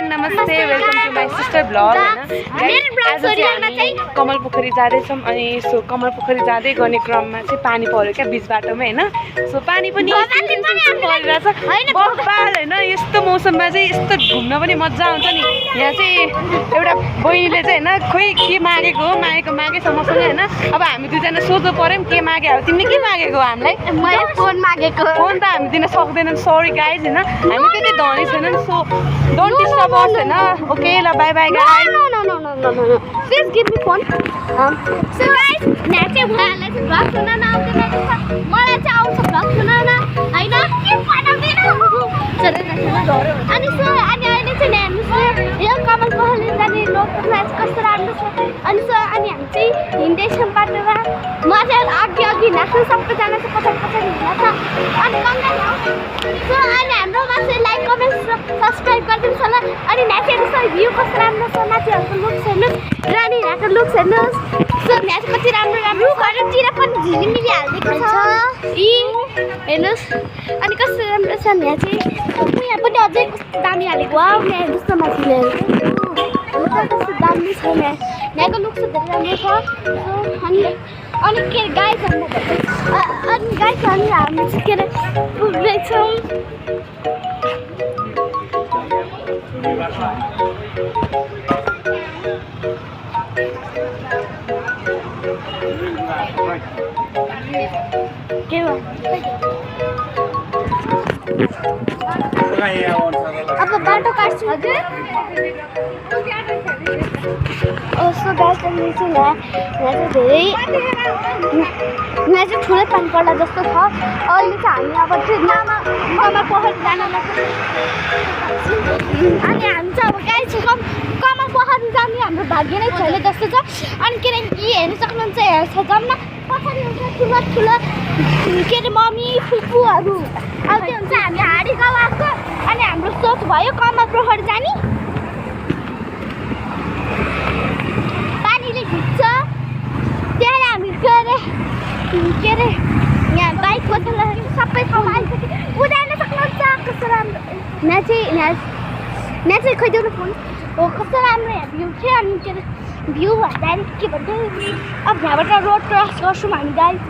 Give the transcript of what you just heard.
नमस्ते, welcome to my sister blog हैन। आज चाहिँ कमल पोखरी जाँदैछौँ अनि सो कमल पोखरी जाँदै गर्ने क्रममा चाहिँ पानी पर्यो क्या बिच बाटोमा हैन। सो पानी पनि परिरहेछ बब्बाल हैन। यस्तो मौसममा चाहिँ यस्तो घुम्न पनि मजा आउँछ नि। यहाँ चाहिँ एउटा बहिनीले चाहिँ हैन खोइ के मागेको हो, मागेछ मसँग हैन। अब हामी दुईजना सोध्नु पर्यो के मागे हो, तिमीले के मागेको हो हामीलाई? मैले फोन मागेको। फोन त हामी दिन सक्दैनौँ, सरी गाइज हैन। हामी त्यति धनी छैनौँ, सो डोन्ट डिस्टर्ब अस हैन। ओके ल, by by guys. No. Please give me phone. So guys, यहाँ चाहिँ उहाँहरूलाई चाहिँ भ्लग सुनाउन आउँदैन रहेछ, मलाई चाहिँ आउँछ भ्लग सुनाउन हैन। के बनाउँदैन अनि सो अनि अहिले चाहिँ हेर्नुहोस् यो कमल पोखरी जाने रोडमा कस्तो राम्रो छ। अनि सो अनि हामी चाहिँ हिँड्दैछौँ बाटोमा। म चाहिँ अघि नाच्छु, सबैजना चाहिँ पछाडि हिँड्छ अनि कङ्गाल हो। सो अनि हाम्रोमा चाहिँ लाइक कमेन्ट सब्सक्राइब गरिदिनुहोस् होला। अनि नाच्ने भ्यू कस्तो राम्रो छ, मान्छेहरूको लुक्स हेर्नुहोस्, रानीहरूको लुक्स हेर्नुहोस्। सो यहाँ चाहिँ कति राम्रो घरतिर पनि झिलिमिली हालिदिएको छ हेर्नुहोस्। अनि कस्तो राम्रो छ यहाँ चाहिँ। यहाँ पनि अझै कस्तो दामी हालेको हो यहाँ हेर्नुहोस् न मान्छेले कस्तो दामी छ यहाँको लुक्स धेरै राम्रो छ। अनि के अरे गाई छ अनि गाई छ अनि हामी चाहिँ के अरे पुग्दैछौँ। के हो अब बाटो काट्छु हजुर। सो गाइस चाहिँ यहाँ चाहिँ ठुलै पानी पर्ला जस्तो छ। अहिले चाहिँ हामी अब चाहिँ कमल पोखरी जान लाग्छ। अनि हामी चाहिँ अब गाइस कमल पोखरी जाने हाम्रो भाग्य नै छैन जस्तो छ। अनि के अरे यी हेर्नु सक्नुहुन्छ हेर्छ जम्मा पछाडि हुन्छ ठुलो के अरे मम्मी फुपूहरू अब त्यो हुन्छ। हामी हाँडी गएको अनि हाम्रो सोच भयो कमल पोखरी जाने। पानीले भिज्छ त्यहाँ हामी के अरे यहाँ बाइक बस्दाखेरि सबै ठाउँमा आइसक्यो। उदाहरण सक्नुहुन्छ कस्तो राम्रो यहाँ चाहिँ खोइदेऊ फोन हो कस्तो राम्रो यहाँ भ्यू थियो। अनि के अरे भ्यू भन्दाखेरि के भन्छ अब यहाँबाट रोड क्रस गर्छौँ हामी गाइस।